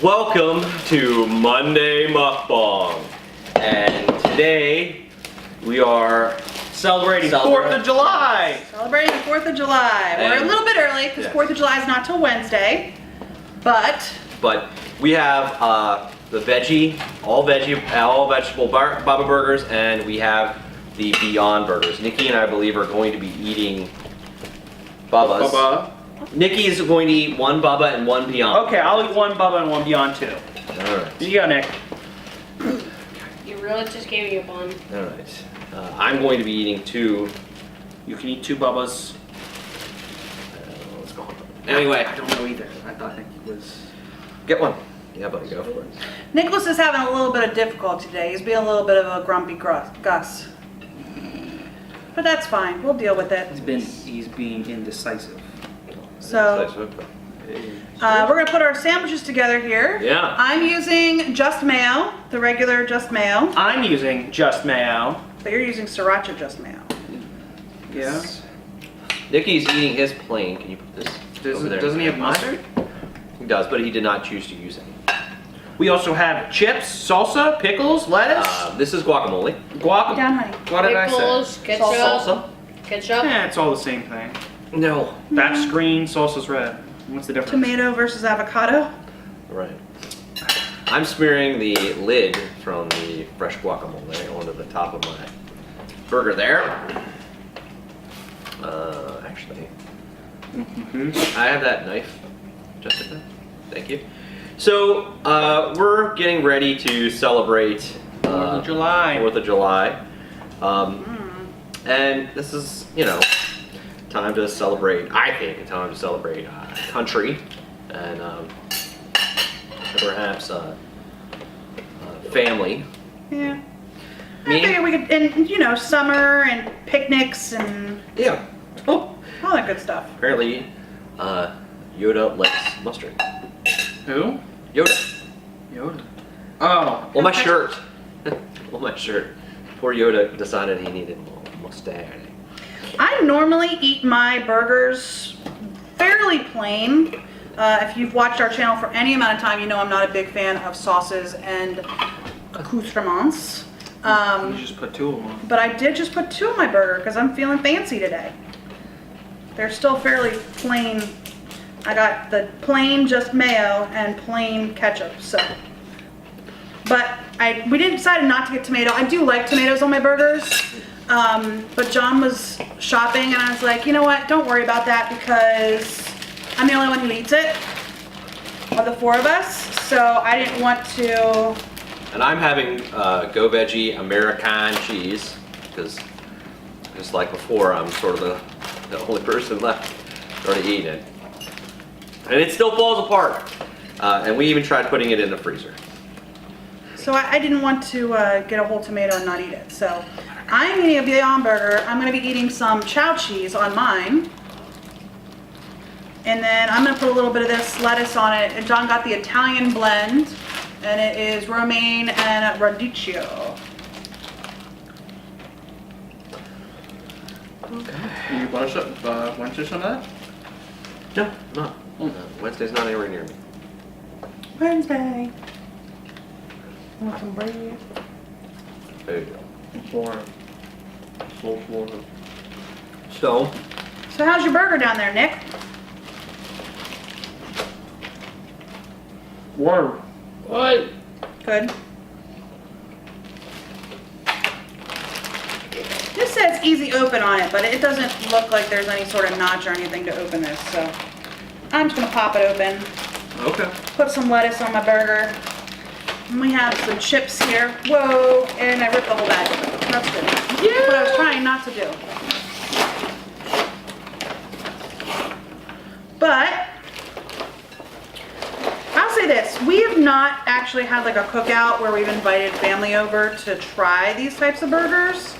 Welcome to Monday Mukbang, and today we are celebrating 4th of July. Celebrating the 4th of July. We're a little bit early because 4th of July is not till Wednesday, but we have the all vegetable Baba burgers, and we have the Beyond burgers. Nikki and I believe are going to be eating Babas. Baba. Nikki is going to eat one Baba and one Beyond. Okay, I'll eat one Baba and one Beyond too. Alright. Here you go, Nick. You really just gave me a bun. Alright. I'm going to be eating two. You can eat 2 Babas. What's going on? Anyway. I don't know either. I thought Nick was... Get one. Yeah, buddy, go for it. Nicholas is having a little bit of difficulty today. He's being a little bit of a grumpy Gus. But that's fine. We'll deal with it. He's being indecisive. So, we're going to put our sandwiches together here. Yeah. I'm using just mayo, the regular just mayo. I'm using just mayo. But you're using sriracha just mayo. Yeah. Nikki's eating his plain. Can you put this over there? Doesn't he have mustard? He does, but he did not choose to use any. We also have chips, salsa, pickles, lettuce. This is guacamole. Guacamole. Down, honey. What did I say? Pickles, ketchup. Salsa? Ketchup. Yeah, it's all the same thing. No. That's green, salsa's red. What's the difference? Tomato versus avocado. Right. I'm smearing the lid from the fresh guacamole onto the top of my burger there. Actually, I have that knife, Jessica. Thank you. So, we're getting ready to celebrate 4th of July. 4th of July. And this is, time to celebrate, I think, a time to celebrate country and perhaps family. Yeah. Me? I figured we could, and summer and picnics and Yeah. Oh, all that good stuff. apparently Yoda likes mustard. Who? Yoda. Yoda. Oh. On my shirt. On my shirt. Poor Yoda decided he needed a mustache. I normally eat my burgers fairly plain. If you've watched our channel for any amount of time, you know I'm not a big fan of sauces and accoutrements. You just put 2 of them on. But I did just put 2 on my burger because I'm feeling fancy today. They're still fairly plain. I got the plain just mayo and plain ketchup, so. But we didn't decide not to get tomato. I do like tomatoes on my burgers. But John was shopping and I was like, you know what, don't worry about that because I'm the only one who eats it of the 4 of us, so I didn't want to. And I'm having Go Veggie American cheese because just like before, I'm sort of the only person left already eating it. And it still falls apart. And we even tried putting it in the freezer. So I didn't want to get a whole tomato and not eat it. So I'm eating a Beyond Burger. I'm going to be eating some chow cheese on mine. And then I'm going to put a little bit of this lettuce on it. And John got the Italian blend. And it is romaine and radicchio. Okay. You want to some of that? No, not. Wednesday's not anywhere near me. Wednesday. Want some bread? There you go. So, So how's your burger down there, Nick? Warm. What? Good. This says easy open on it, but it doesn't look like there's any sort of notch or anything to open this, so I'm just gonna pop it open. Okay. Put some lettuce on my burger. And we have some chips here. Whoa, and I ripped the whole bag. That's good. Yeah. What I was trying not to do. But I'll say this, we have not actually had like a cookout where we've invited family over to try these types of burgers.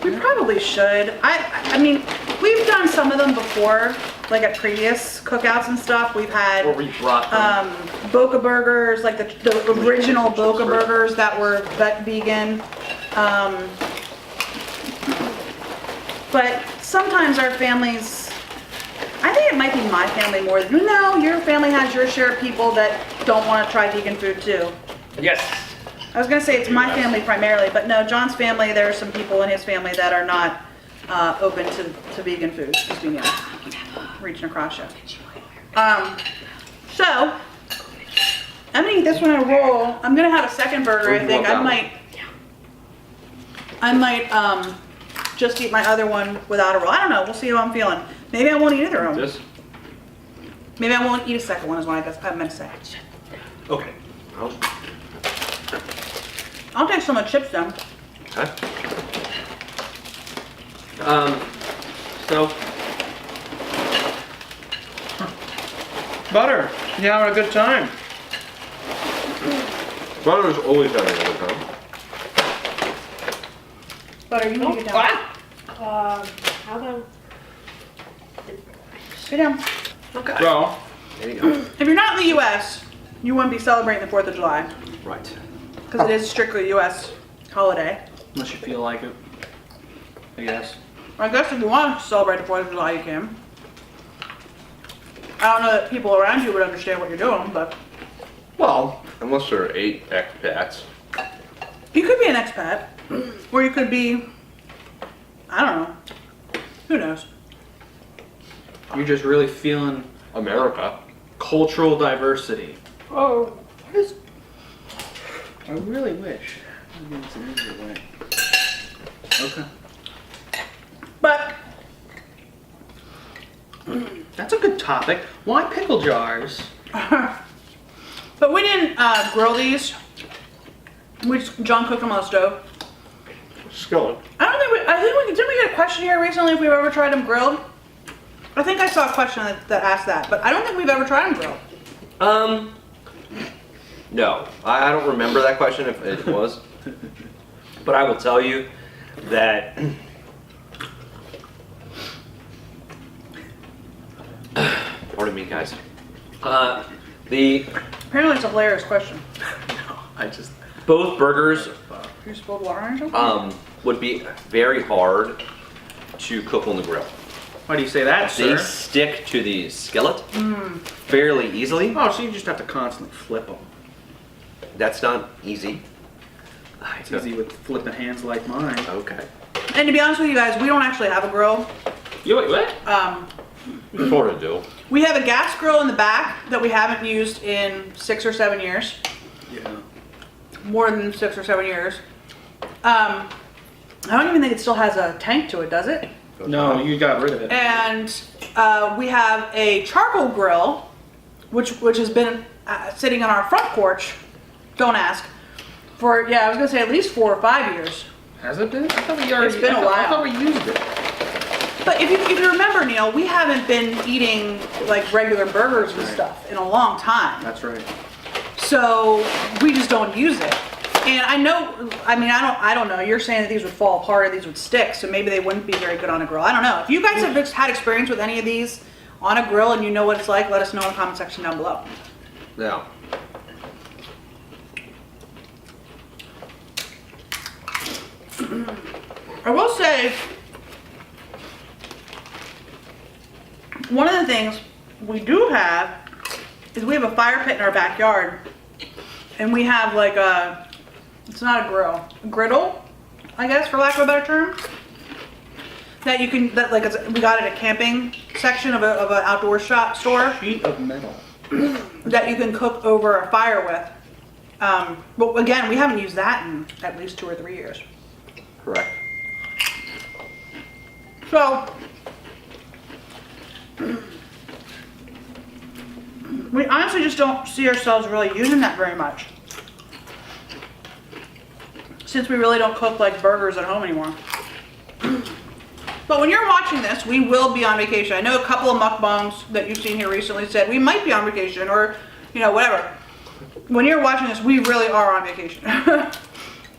We probably should. I mean, we've done some of them before, like at previous cookouts and stuff. We've had or we brought them. Boca burgers, like the original Boca burgers that were vegan. But sometimes our families, I think it might be my family more than, no, your family has your share of people that don't want to try vegan food too. Yes. I was gonna say it's my family primarily, but no, John's family, there are some people in his family that are not open to vegan food. Just being reaching across you. So I'm gonna eat this one in a roll. I'm gonna have a second burger. I think I might just eat my other one without a roll. I don't know. We'll see how I'm feeling. Maybe I won't eat either of them. This? Maybe I won't eat a second one. Is what I meant to say. Okay. I'll take some of the chips then. Okay. So Butter. You having a good time? Butter's always having a good time. Butter, you need to get down. How about? Sit down. Okay. Well, There you go. If you're not in the U.S., you wouldn't be celebrating the 4th of July Right. because it is strictly a U.S. holiday. unless you feel like it, I guess. I guess if you want to celebrate the 4th of July, you can. I don't know that people around you would understand what you're doing, but Well, unless there are 8 expats. you could be an expat, or you could be, I don't know. Who knows? You're just really feeling America. cultural diversity. Oh. What is? I really wish. Maybe it's an easier way. Okay. But That's a good topic. Why pickle jars? but we didn't grill these. John cooked them on the stove. Skillet. Didn't we get a question here recently if we've ever tried them grilled? I think I saw a question that asked that, but I don't think we've ever tried them grilled. No, I don't remember that question if it was. But I will tell you that pardon me, guys. The Apparently it's a hilarious question. I just. both burgers You spilled water on yourself? would be very hard to cook on the grill. Why do you say that, They sir? stick to the skillet fairly easily. Oh, so you just have to constantly flip them. That's not easy. It's easy with flipping hands like mine. Okay. And to be honest with you guys, we don't actually have a grill. You wait, what? You sort of do. We have a gas grill in the back that we haven't used in 6 or 7 years. Yeah. More than 6 or 7 years. I don't even think it still has a tank to it, does it? No, you got rid of it. And we have a charcoal grill, which has been sitting on our front porch. Don't ask. For I was gonna say at least 4 or 5 years. Has it been? I thought we already. It's been a I while. thought we used it. But if you remember, Neil, we haven't been eating like regular burgers and stuff in a long time. That's right. So we just don't use it. And I don't know. You're saying that these would fall apart or these would stick, so maybe they wouldn't be very good on a grill. I don't know. If you guys have had experience with any of these on a grill and you know what it's like, let us know in the comment section down below. Now, I will say, one of the things we do have is we have a fire pit in our backyard, and we have like it's not a grill, a griddle, I guess, for lack of a better term. That you can, we got it at a camping section of an outdoor store Sheet of metal. that you can cook over a fire with. But again, we haven't used that in at least 2 or 3 years. correct. So, we honestly just don't see ourselves really using that very much. Since we really don't cook like burgers at home anymore. But when you're watching this, we will be on vacation. I know a couple of mukbangs that you've seen here recently said we might be on vacation or, whatever. When you're watching this, we really are on vacation.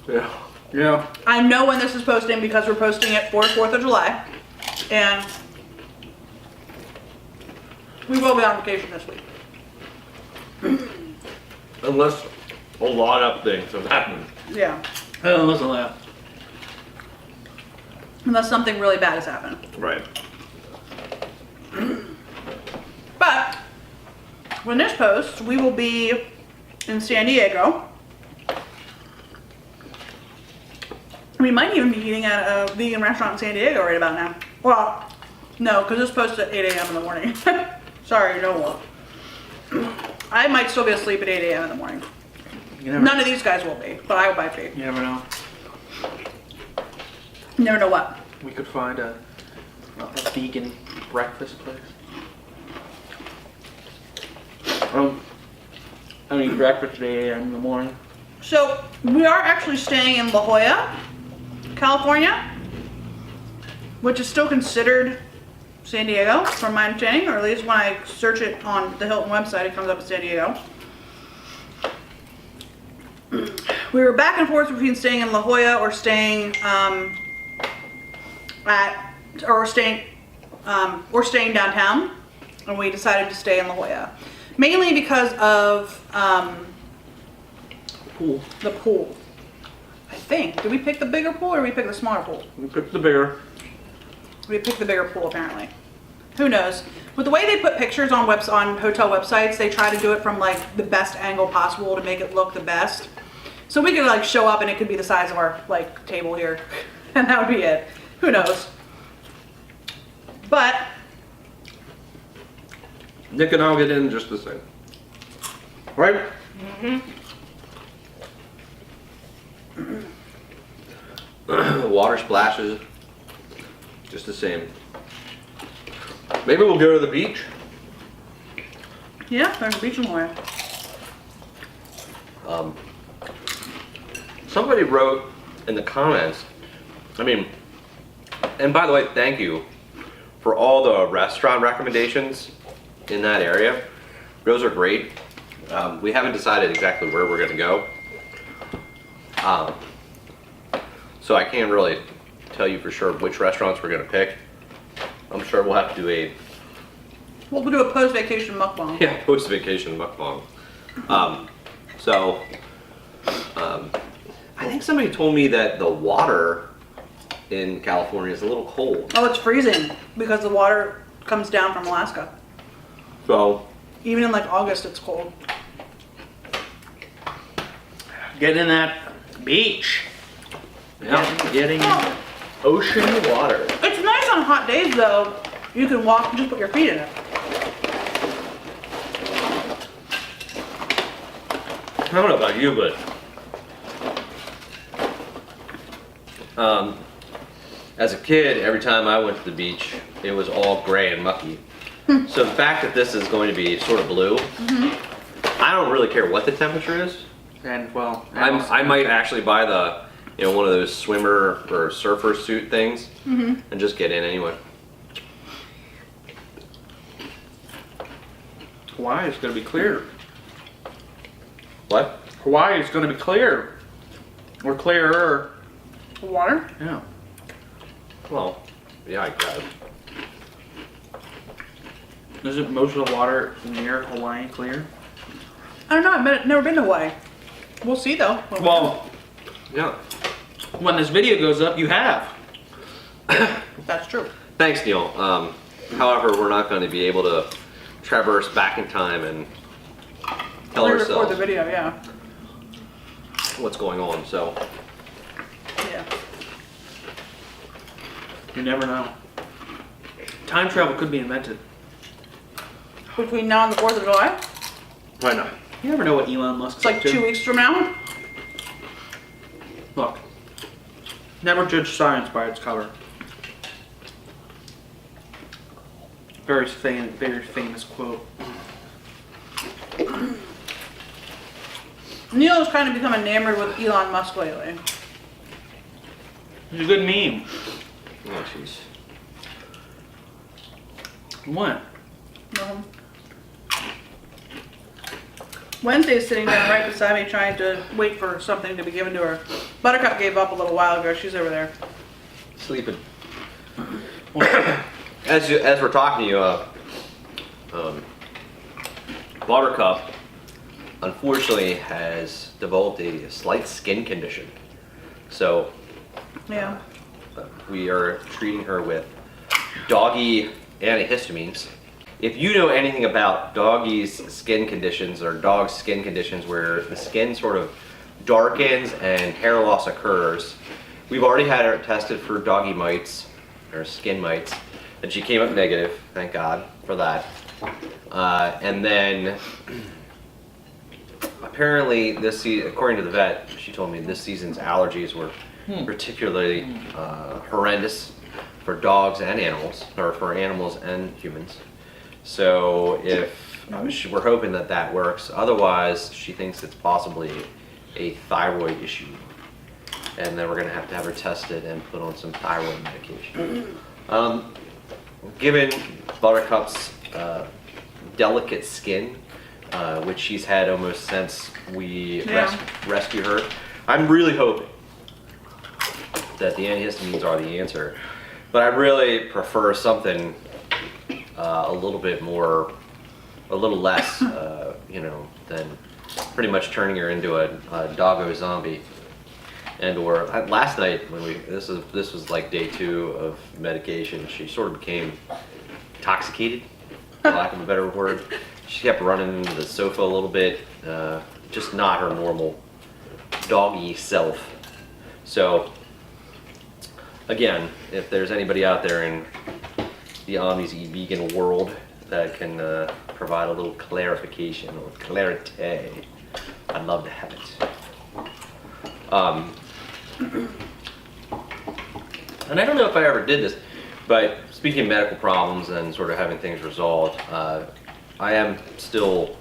Yeah. Yeah. I know when this is posting because we're posting it for 4th of July. And we will be on vacation this week. Unless a lot of things have happened. Yeah. Oh, listen to that. Unless something really bad has happened. Right. But when this posts, we will be in San Diego. We might even be eating at a vegan restaurant in San Diego right about now. Well, no, because it's posted at 8 a.m. in the morning. Sorry, no more. I might still be asleep at 8 a.m. in the morning. None of these guys will be, but I might be. You never know. You never know what. We could find a vegan breakfast place. I don't eat breakfast at 8 a.m. in the morning. So, we are actually staying in La Jolla, California, which is still considered San Diego, from my understanding, or at least when I search it on the Hilton website, it comes up as San Diego. We were back and forth between staying in La Jolla or staying staying downtown, and we decided to stay in La Jolla, mainly because of the pool. I think. Did we pick the bigger pool or did we pick the smaller pool? We picked the bigger. We picked the bigger pool apparently. Who knows? With the way they put pictures on hotel websites, they try to do it from like the best angle possible to make it look the best. So we could like show up and it could be the size of our like table here, and that would be it. Who knows? But Nick and I'll get in just the same. Right? Water splashes, just the same. Maybe we'll go to the beach. yeah, there's a beach in La Jolla. Somebody wrote in the comments, and by the way, thank you for all the restaurant recommendations in that area. Those are great. We haven't decided exactly where we're gonna go. So I can't really tell you for sure which restaurants we're gonna pick. I'm sure we'll have to do We'll do a post-vacation mukbang. post-vacation mukbang. I think somebody told me that the water in California is a little cold. Oh, it's freezing because the water comes down from Alaska. So, Even in like August, it's cold. Get in that beach. yeah. Getting ocean water. It's nice on hot days though. You can walk and just put your feet in it. I don't know about you, but as a kid, every time I went to the beach, it was all gray and mucky. So the fact that this is going to be sort of blue, I don't really care what the temperature is. And well, I might actually buy the, one of those swimmer or surfer suit things and just get in anyway. Hawaii is going to be clear. What? Hawaii is going to be clear. Or clearer. The water? Yeah. Well, yeah, I guess. Isn't most of the water near Hawaii clear? I don't know. I've never been to Hawaii. We'll see though. Well, Yeah. when this video goes up, you have. That's true. Thanks, Neil. However, we're not going to be able to traverse back in time and tell We record ourselves the video, yeah. what's going on. So, Yeah. You never know. Time travel could be invented. Between now and the 4th of July? why not? You never know what Elon Musk's It's like up to. 2 weeks from now. Look, never judge science by its color. Very famous quote. Neil's kind of become enamored with Elon Musk lately. It's a good meme. Oh, jeez. What? Um, Wednesday's sitting down right beside me trying to wait for something to be given to her. Buttercup gave up a little while ago. She's over there. Sleeping. As we're talking to you, Buttercup unfortunately has developed a slight skin condition. So Yeah. we are treating her with doggy antihistamines. if you know anything about doggies' skin conditions or dogs' skin conditions where the skin sort of darkens and hair loss occurs, we've already had her tested for doggy mites or skin mites, and she came up negative. Thank God for that. And then apparently according to the vet, she told me this season's allergies were particularly horrendous for dogs and animals, or for animals and humans. So we're hoping that works. Otherwise, she thinks it's possibly a thyroid issue, and then we're gonna have to have her tested and put on some thyroid medication. Given Buttercup's delicate skin, which she's had almost since we rescued her, I'm really hoping that the antihistamines are the answer. But I really prefer something a little less, than pretty much turning her into a doggo zombie. Or last night when this was like day 2 of medication, she sort of became intoxicated, for lack of a better word. She kept running into the sofa a little bit, just not her normal doggy self. So again, if there's anybody out there in the Omnis Eat Vegan world that can provide a little clarification or clarity, I'd love to have it. And I don't know if I ever did this, but speaking of medical problems and sort of having things resolved, I am still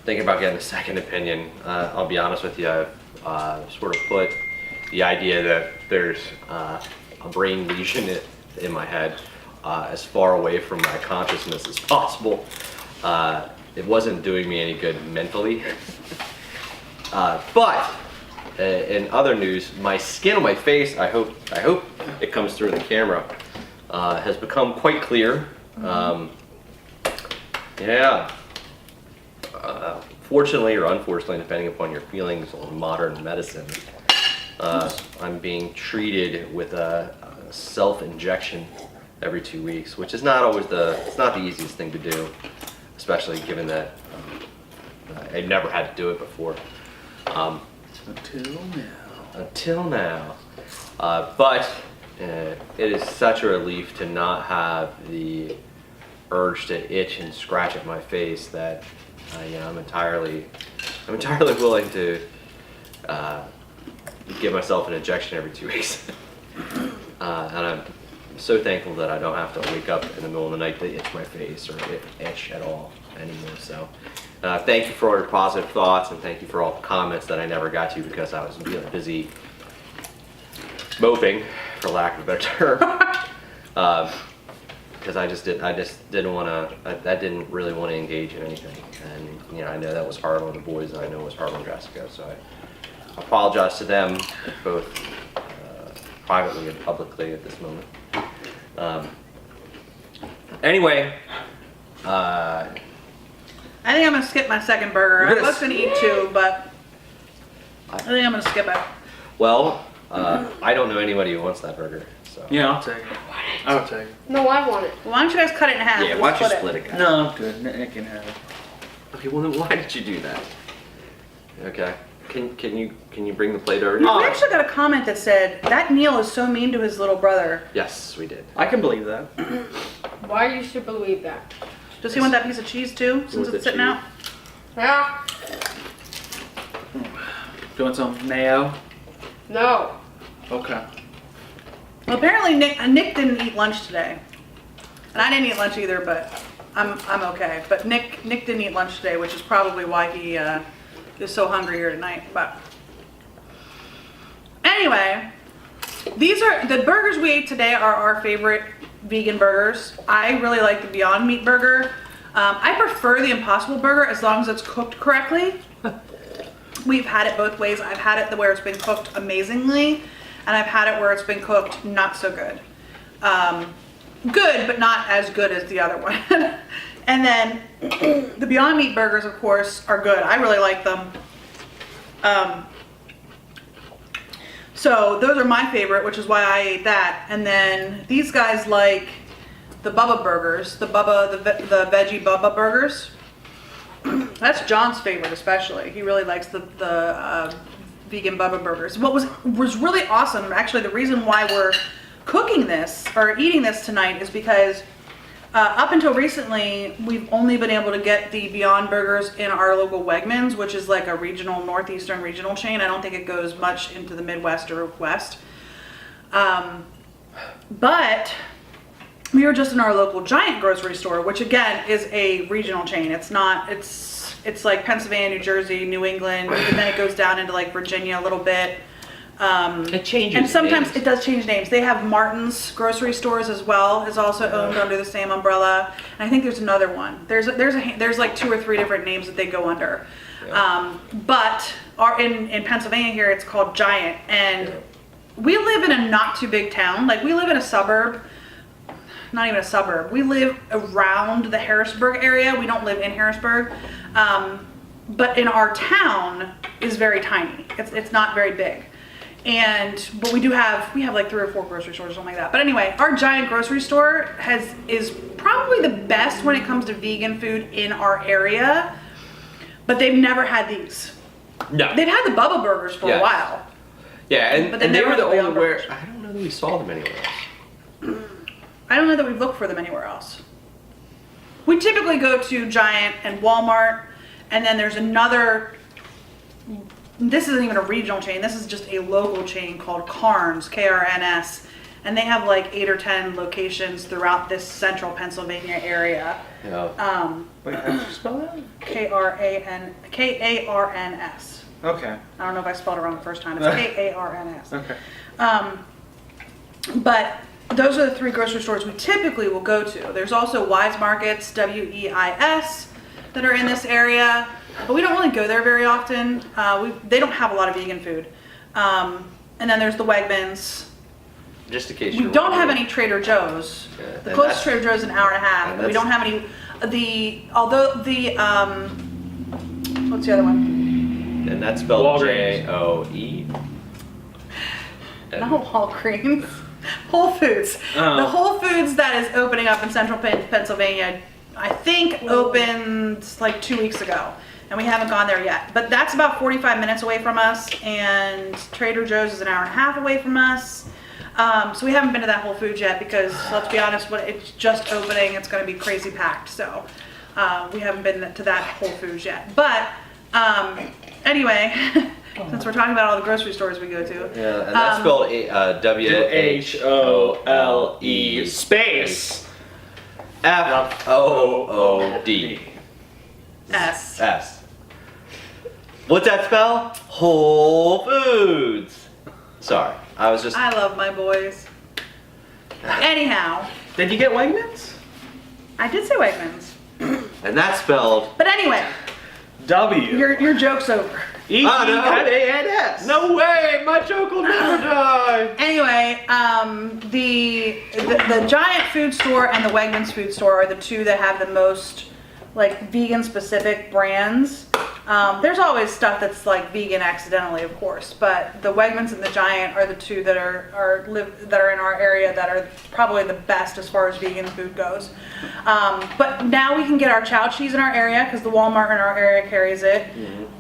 thinking about getting a second opinion. I'll be honest with you, I've sort of put the idea that there's a brain lesion in my head as far away from my consciousness as possible. It wasn't doing me any good mentally. But in other news, my skin on my face, I hope it comes through in the camera, has become quite clear. Fortunately or unfortunately, depending upon your feelings on modern medicine, I'm being treated with a self-injection every 2 weeks, which is not always it's not the easiest thing to do, especially given that I never had to do it before. Until now. But it is such a relief to not have the urge to itch and scratch at my face that I'm entirely willing to give myself an injection every 2 weeks. And I'm so thankful that I don't have to wake up in the middle of the night to itch my face or itch at all anymore. So thank you for all your positive thoughts, and thank you for all the comments that I never got to because I was busy moping, for lack of a better term. Because I didn't want to. I didn't really want to engage in anything, and I know that was hard on the boys, and I know it was hard on Jessica. So I apologize to them both privately and publicly at this moment. Anyway. I think I'm gonna skip my second burger. I was gonna eat 2, but I think I'm gonna skip it. Well, I don't know anybody who wants that burger. So. Yeah, I'll take it. I'll take it. No, I want it. Well, why don't you guys cut it in half? Yeah, We'll why don't you split split it, guys? No, I'm good. Nick can have it. Okay, well then why did you do that? Okay, can you bring the plate over? We actually got a comment that said, that Neil is so mean to his little brother. Yes, we did. I can believe that. Why you should believe that? Does he want that piece of cheese too, since Want it's the sitting cheese? out? Yeah. Do you want some mayo? No. Okay. Well, apparently Nick didn't eat lunch today, and I didn't eat lunch either. But I'm okay. But Nick didn't eat lunch today, which is probably why he is so hungry here tonight. But anyway, these are the burgers we ate today. Are our favorite vegan burgers. I really like the Beyond Meat burger. I prefer the Impossible burger as long as it's cooked correctly. We've had it both ways. I've had it where it's been cooked amazingly, and I've had it where it's been cooked not so good. Good, but not as good as the other one. And then the Beyond Meat burgers, of course, are good. I really like them. So those are my favorite, which is why I ate that. And then these guys like the Bubba burgers, the veggie Bubba burgers. That's John's favorite, especially. He really likes the vegan Bubba burgers. What was really awesome, actually, the reason why we're cooking this or eating this tonight is because up until recently, we've only been able to get the Beyond Burgers in our local Wegmans, which is like a regional, northeastern regional chain. I don't think it goes much into the Midwest or West. But we were just in our local Giant grocery store, which again is a regional chain. It's not, it's like Pennsylvania, New Jersey, New England, and then it goes down into like Virginia a little bit. It changes. And sometimes names. it does change names. They have Martin's grocery stores as well. It's also owned under the same umbrella. And I think there's another one. There's like 2 or 3 different names that they go under. Yeah. But in Pennsylvania here, it's called Giant. And we live in a not too big town. Like we live in a suburb. Not even a suburb. We live around the Harrisburg area. We don't live in Harrisburg. But in our town is very tiny. It's not very big. But we have like 3 or 4 grocery stores or something like that. But anyway, our Giant grocery store is probably the best when it comes to vegan food in our area. But they've never had these. No. They've had the Bubba burgers for a while. Yeah, But and they never were the had only Beyond where Burgers. I don't know that we saw them anywhere else. I don't know that we've looked for them anywhere else. We typically go to Giant and Walmart, and then there's another, this isn't even a regional chain, this is just a local chain called Carnes, K-R-N-S, and they have like 8 or 10 locations throughout this central Pennsylvania area. Yeah. Wait, how did you spell that? K-A-R-N-S. Okay. I don't know if I spelled it wrong the first time. It's K-A-R-N-S. Okay. But those are the 3 grocery stores we typically will go to. There's also Wise Markets, W-E-I-S, that are in this area, but we don't really go there very often. They don't have a lot of vegan food. And then there's the Wegmans. Just in case We you're don't have wondering. any Trader Joe's. Yeah, The and closest that's- Trader Joe's is an hour and a half. and And we don't have any. What's the other one? And that's spelled Walgreens. J-O-E. No, Walgreens. Whole Foods. Oh. The Whole Foods that is opening up in central Pennsylvania, I think opened like 2 weeks ago. And we haven't gone there yet. But that's about 45 minutes away from us. And Trader Joe's is an hour and a half away from us. So we haven't been to that Whole Foods yet because, let's be honest, when it's just opening, it's going to be crazy packed. So we haven't been to that Whole Foods yet. But anyway, since we're talking about all the grocery stores we go to. Yeah, and that's spelled W-H-O-L-E space F-O-O-D. S. S. What's that spell? Whole Foods. Sorry, I was just. I love my boys. Anyhow, Did you get Wegmans? I did say Wegmans. And that's spelled. But anyway, W. your joke's over. E-E-M-A-N-S. No way! My joke will never die! Anyway, the Giant food store and the Wegmans food store are the 2 that have the most like vegan specific brands. There's always stuff that's like vegan accidentally, of course, but the Wegmans and the Giant are the 2 that are in our area that are probably the best as far as vegan food goes. But now we can get our chow cheese in our area because the Walmart in our area carries it.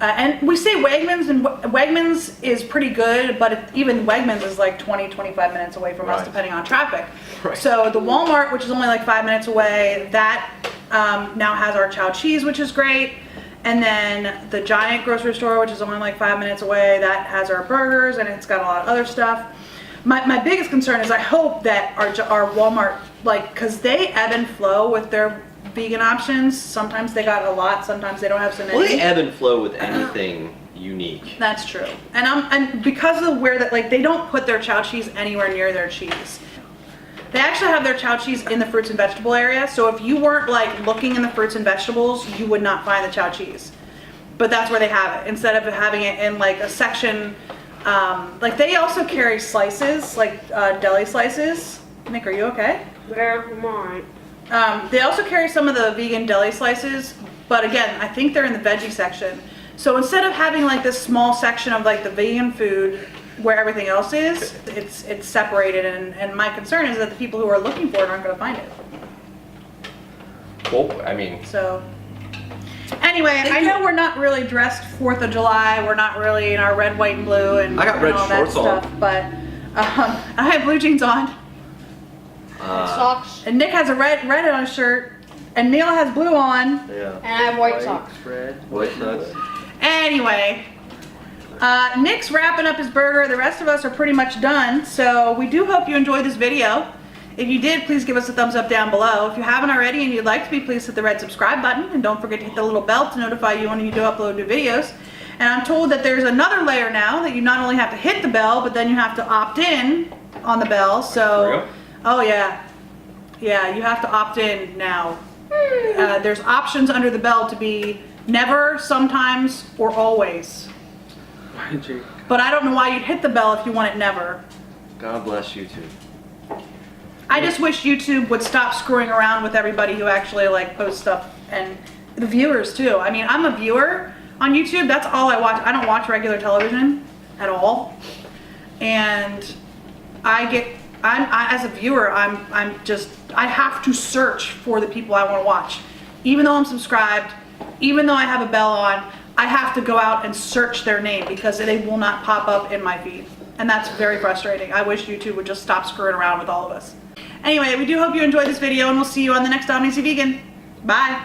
And we say Wegmans, and Wegmans is pretty good, but even Wegmans is like 20-25 minutes away from us Right. depending on traffic. Right. So the Walmart, which is only like 5 minutes away, that now has our chow cheese, which is great. And then the Giant grocery store, which is only like 5 minutes away, that has our burgers and it's got a lot of other stuff. My biggest concern is I hope that our Walmart, like, because they ebb and flow with their vegan options. Sometimes they got a lot, sometimes they don't have so many. Well, they ebb and flow with anything unique. That's true. And because of where that, like, they don't put their chow cheese anywhere near their cheese. They actually have their chow cheese in the fruits and vegetable area. So if you weren't like looking in the fruits and vegetables, you would not find the chow cheese. But that's where they have it. Instead of having it in like a section, like they also carry slices, like deli slices. Nick, are you okay? Never mind. They also carry some of the vegan deli slices, but again, I think they're in the veggie section. So instead of having like this small section of like the vegan food where everything else is, it's separated, and my concern is that the people who are looking for it aren't going to find it. Well, I mean, So, anyway, I know we're not really dressed 4th of July. We're not really in our red, white, and blue and, I got and red all that shorts on. stuff. But I have blue jeans on, Socks. and Nick has a red on his shirt, and Neil has blue on. yeah. And I have white socks. Red. White nuts. Anyway, Nick's wrapping up his burger. The rest of us are pretty much done. So we do hope you enjoyed this video. If you did, please give us a thumbs up down below. If you haven't already and you'd like to be, please hit the red subscribe button. And don't forget to hit the little bell to notify you when you do upload new videos. And I'm told that there's another layer now that you not only have to hit the bell, but then you have to opt in on the bell. For So, real? oh yeah. Yeah, you have to opt in now. There's options under the bell to be never, sometimes, or always. Why did you? But I don't know why you'd hit the bell if you want it never. God bless YouTube. I just wish YouTube would stop screwing around with everybody who actually like posts stuff, and the viewers too. I mean, I'm a viewer on YouTube. That's all I watch. I don't watch regular television at all. And as a viewer, I have to search for the people I want to watch. Even though I'm subscribed, even though I have a bell on, I have to go out and search their name because they will not pop up in my feed. And that's very frustrating. I wish YouTube would just stop screwing around with all of us. Anyway, we do hope you enjoyed this video, and we'll see you on the next Omnis Vegan. Bye.